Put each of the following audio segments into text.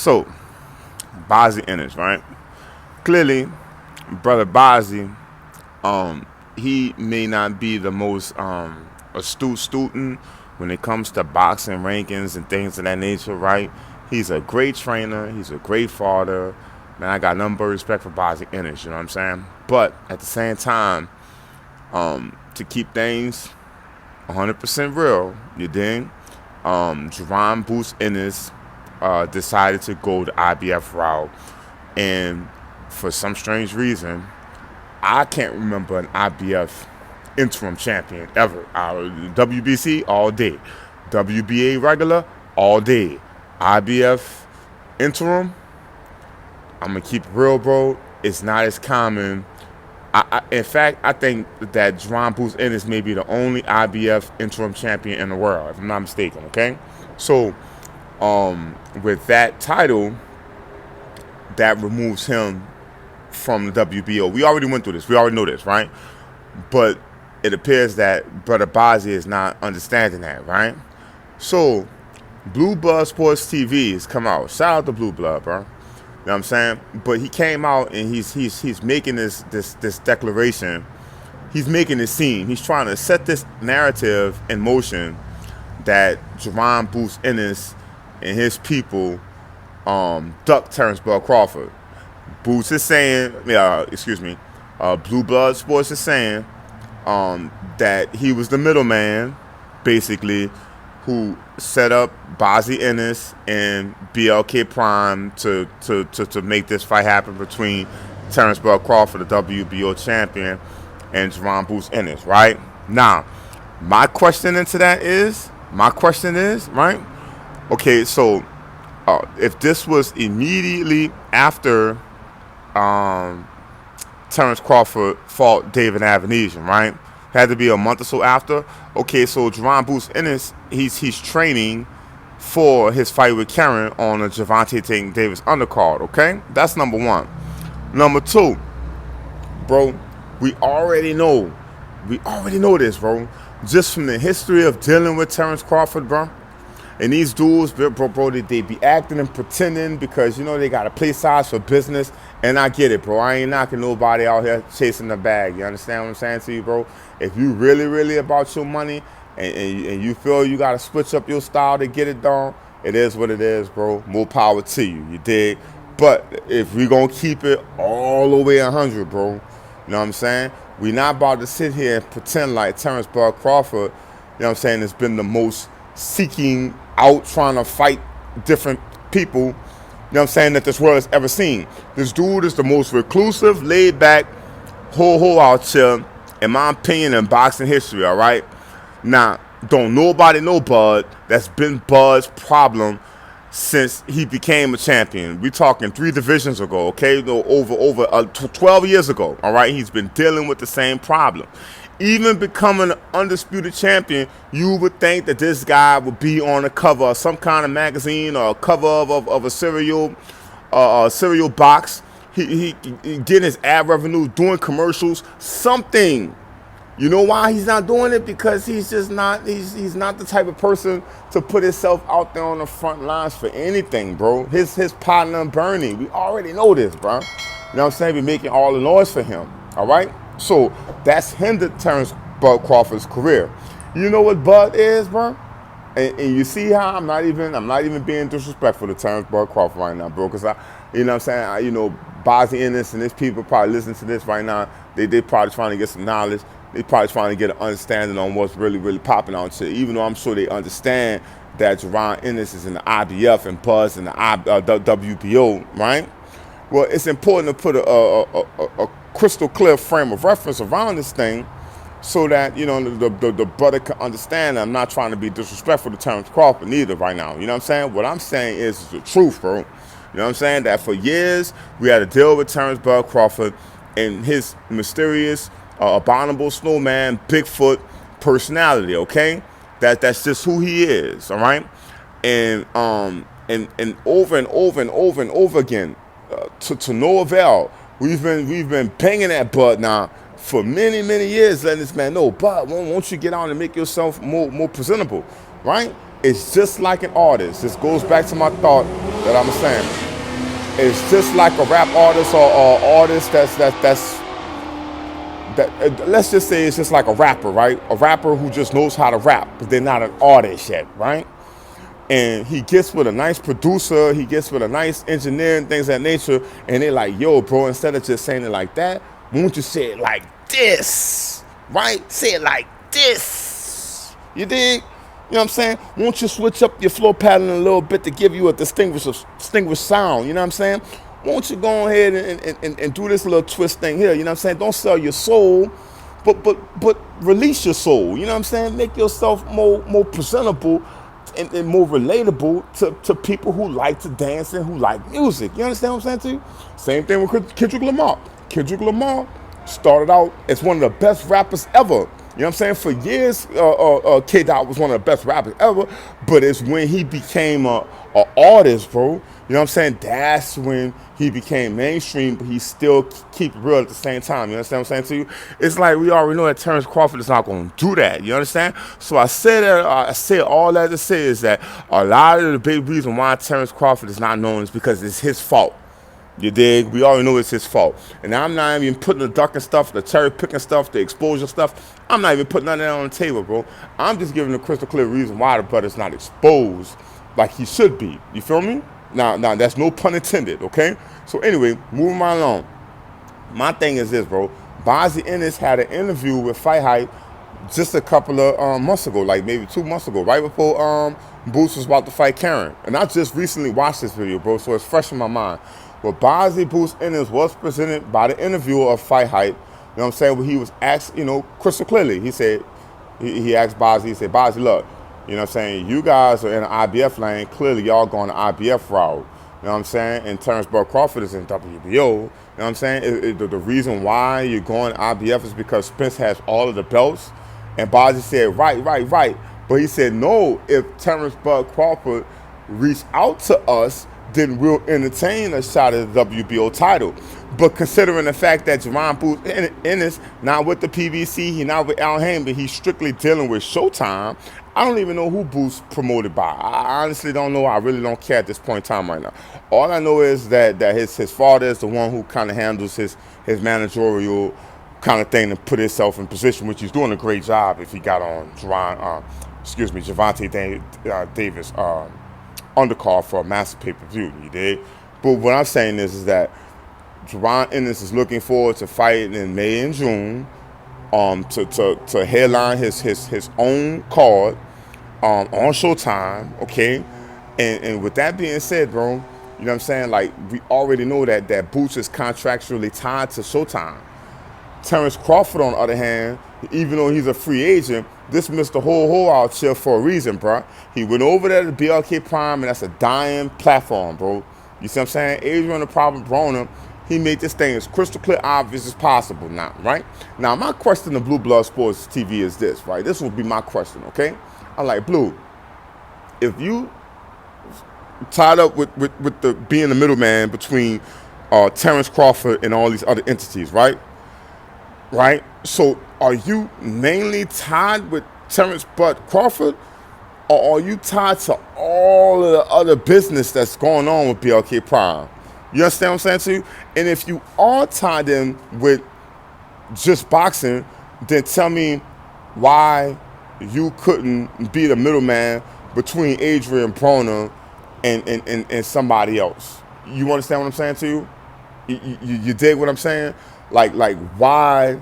So, Bozy Ennis, right? Clearly, brother Bozy, he may not be the most astute student when it comes to boxing rankings and things of that nature, right? He's a great trainer. He's a great father. Man, I got nothing but respect for Bozy Ennis, you know what I'm saying? But at the same time, to keep things 100% real, you dig? Jaron Ennis decided to go the IBF route, and for some strange reason, I can't remember an IBF interim champion ever. WBC all day, WBA regular all day, IBF interim. I'm gonna keep it real, bro. It's not as common. In fact, I think that Jaron Ennis may be the only IBF interim champion in the world, if I'm not mistaken. Okay, so with that title, that removes him from the WBO. We already went through this. We already know this, right? But it appears that brother Bozy is not understanding that, right? So, Blue Blood Sports TV has come out. Shout out to Blue Blood, bro. You know what I'm saying? But he came out and he's making this declaration. He's making it seem. He's trying to set this narrative in motion that Jaron Ennis and his people ducked Terence Bud Crawford. Boots is saying, Blue Blood Sports is saying that he was the middleman, basically, who set up Bozy Ennis and BLK Prime to make this fight happen between Terence Bud Crawford, the WBO champion, and Jaron Ennis, right? Now, my question is, right? Okay, so if this was immediately after Terence Crawford fought David Avanesian, right? Had to be a month or so after. Okay, so Jaron Ennis, he's training for his fight with Karen on a Gervonta Tank Davis undercard, okay? That's number one. Number two, bro, we already know this, bro. Just from the history of dealing with Terence Crawford, bro. And these dudes, bro, they be acting and pretending because, you know, they got to play sides for business. And I get it, bro. I ain't knocking nobody out here chasing the bag. You understand what I'm saying to you, bro? If you really about your money and you feel you got to switch up your style to get it done, it is what it is, bro. More power to you. You dig? But if we going to keep it all the way 100, bro, you know what I'm saying? We not about to sit here and pretend like Terence Bud Crawford, you know what I'm saying, has been the most seeking out, trying to fight different people, you know what I'm saying, that this world has ever seen. This dude is the most reclusive, laid back, ho out here, in my opinion, in boxing history, all right? Now, don't nobody know Bud. That's been Bud's problem since he became a champion. We talking 3 divisions ago, okay? Over 12 years ago, all right? He's been dealing with the same problem. Even becoming an undisputed champion, you would think that this guy would be on the cover of some kind of magazine or a cover of a cereal box. He getting his ad revenue, doing commercials, something. You know why he's not doing it? Because he's just not, he's not the type of person to put himself out there on the front lines for anything, bro. His partner Bernie, we already know this, bro. You know what I'm saying? We're making all the noise for him, all right? So that's hindered Terence Bud Crawford's career. You know what Bud is, bro? And you see how I'm not even being disrespectful to Terence Bud Crawford right now, bro, because you know what I'm saying, Bozy Ennis and his people probably listening to this right now. They probably trying to get some knowledge. They probably trying to get an understanding on what's really popping out here. Even though I'm sure they understand that Jaron Ennis is in the IBF and Buzz in the WBO, right? Well, it's important to put a crystal clear frame of reference around this thing, so that, you know, the brother can understand. I'm not trying to be disrespectful to Terence Crawford neither right now. You know what I'm saying? What I'm saying is the truth, bro. You know what I'm saying? That for years we had to deal with Terence Bud Crawford and his mysterious, abominable snowman, Bigfoot personality. Okay, that's just who he is. All right, and over and over again, to no avail. We've been banging at Bud now for many years, letting this man know, Bud, won't you get on and make yourself more presentable, right? It's just like an artist. This goes back to my thought that I'm saying. It's just like a rap artist or artist let's just say it's just like a rapper, right? A rapper who just knows how to rap, but they're not an artist yet, right? And he gets with a nice producer, he gets with a nice engineer and things of that nature, and they're like, yo, bro, instead of just saying it like that, won't you say it like this, right? Say it like this. You dig? You know what I'm saying? Won't you switch up your flow pattern a little bit to give you a distinguished sound? You know what I'm saying? Won't you go ahead and do this little twist thing here? You know what I'm saying? Don't sell your soul, but release your soul. You know what I'm saying? Make yourself more presentable and more relatable to people who like to dance and who like music. You understand what I'm saying to you? Same thing with Kendrick Lamar. Kendrick Lamar started out as one of the best rappers ever. You know what I'm saying? For years, K-Dot was one of the best rappers ever, but it's when he became a artist, bro. You know what I'm saying? That's when he became mainstream, but he still keep it real at the same time. You understand what I'm saying to you? It's like we already know that Terence Crawford is not going to do that. You understand? So I say all that to say is that a lot of the big reason why Terence Crawford is not known is because it's his fault. You dig? We already know it's his fault. And I'm not even putting the ducking stuff, the cherry picking stuff, the exposure stuff. I'm not even putting none of that on the table, bro. I'm just giving a crystal clear reason why the brother's not exposed like he should be. You feel me? Now, that's no pun intended, okay? So anyway, moving right along. My thing is this, bro. Bozy Ennis had an interview with Fight Hype just a couple of months ago, like maybe 2 months ago, right before Boots was about to fight Karen. And I just recently watched this video, bro, so it's fresh in my mind. But Bozy Boots Ennis was presented by the interviewer of Fight Hype. You know what I'm saying? Where he was asked, crystal clearly. He said, he asked Bozy, he said, Bozy, look, you know what I'm saying? You guys are in the IBF lane. Clearly, y'all going the IBF route. You know what I'm saying? And Terence Bud Crawford is in WBO. You know what I'm saying? The reason why you're going IBF is because Spence has all of the belts. And Bozy said, right. But he said, no, if Terence Bud Crawford reached out to us, then we'll entertain a shot at the WBO title. But considering the fact that Jaron Ennis not with the PBC, he not with Al Hain, but he's strictly dealing with Showtime, I don't even know who Boots promoted by. I honestly don't know. I really don't care at this point in time right now. All I know is that his father is the one who kind of handles his managerial kind of thing to put himself in position, which he's doing a great job if he got on Gervonta Davis undercard for a massive pay-per-view, you dig? But what I'm saying is that Jaron Ennis is looking forward to fighting in May and June, to headline his own card on Showtime, okay? And with that being said, bro, you know what I'm saying? Like, we already know that Boots is contractually tied to Showtime. Terence Crawford, on the other hand, even though he's a free agent, this Mr. Ho out here for a reason, bro. He went over there to BLK Prime, and that's a dying platform, bro. You see what I'm saying? Adrian the Problem Broner, he made this thing as crystal clear obvious as possible now, right? Now, my question to Blue Blood Sports TV is this, right? This will be my question, okay? I'm like, Blue, if you tied up with the being the middleman between Terence Crawford and all these other entities, right? Right? So are you mainly tied with Terence Bud Crawford, or are you tied to all of the other business that's going on with BLK Prime? You understand what I'm saying to you? And if you are tied in with just boxing, then tell me why you couldn't be the middleman between Adrian Broner and somebody else. You understand what I'm saying to you? You dig what I'm saying? Like why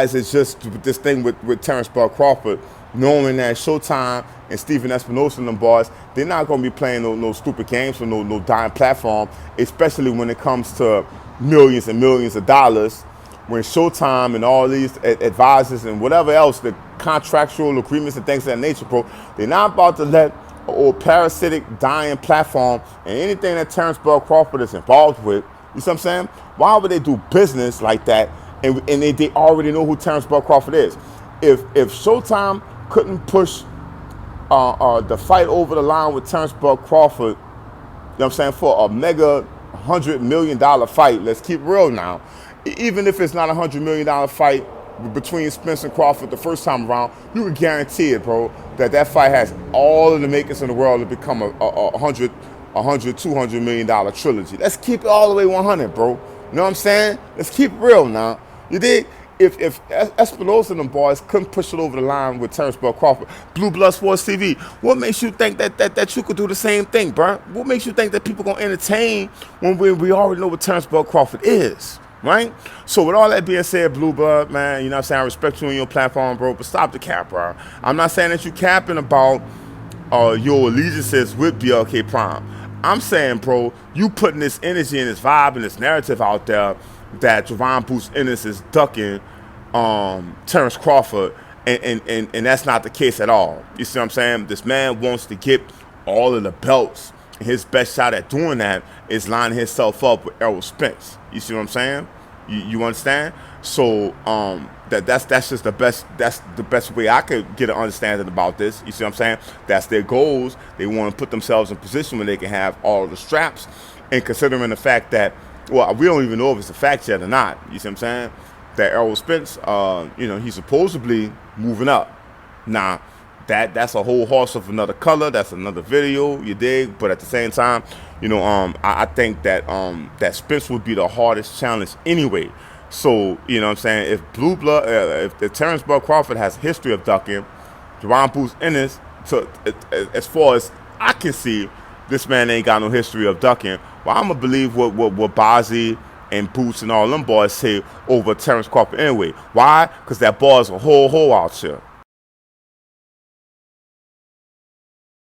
is it just this thing with Terence Bud Crawford, knowing that Showtime and Stephen Espinosa and them boys, they're not going to be playing no stupid games for no dying platform, especially when it comes to millions and millions of dollars, when Showtime and all these advisors and whatever else, the contractual agreements and things of that nature, bro, they're not about to let an old parasitic dying platform and anything that Terence Bud Crawford is involved with, you see what I'm saying? Why would they do business like that? And they already know who Terence Bud Crawford is. If Showtime couldn't push the fight over the line with Terence Bud Crawford, you know what I'm saying, for a mega $100 million fight, let's keep real now. Even if it's not a $100 million fight between Spence and Crawford the first time around, you can guarantee it, bro, that fight has all of the makings in the world to become a $100 $100, $200 million trilogy. Let's keep it all the way 100, bro. You know what I'm saying? Let's keep it real now. You dig? If Espinosa and them boys couldn't push it over the line with Terence Crawford, Blue Blood Sports TV, what makes you think that you could do the same thing, bro? What makes you think that people gonna entertain when we already know what Terence Crawford is, right? So with all that being said, Blue Blood, man, you know what I'm saying? I respect you on your platform, bro, but stop the cap, bro. I'm not saying that you capping about your allegiances with BLK Prime. I'm saying, bro, you putting this energy and this vibe and this narrative out there that Jaron Ennis is ducking Terence Crawford, and that's not the case at all. You see what I'm saying? This man wants to get all of the belts, and his best shot at doing that is lining himself up with Errol Spence. You see what I'm saying? You understand? So that's just the best. That's the best way I could get an understanding about this. You see what I'm saying? That's their goals. They want to put themselves in position where they can have all of the straps. And considering the fact that, well, we don't even know if it's a fact yet or not. You see what I'm saying? That Errol Spence, you know, he's supposedly moving up. Now, that's a whole horse of another color. That's another video, you dig? But at the same time, you know, I think that that Spence would be the hardest challenge anyway. So, you know what I'm saying? If Blue Blood, if Terence Crawford has a history of ducking, Jaron Ennis, as far as I can see, this man ain't got no history of ducking. Well, I'm going to believe what Bozy and Boots and all them boys say over Terence Crawford anyway. Why? Because that ball is a whole hole out here.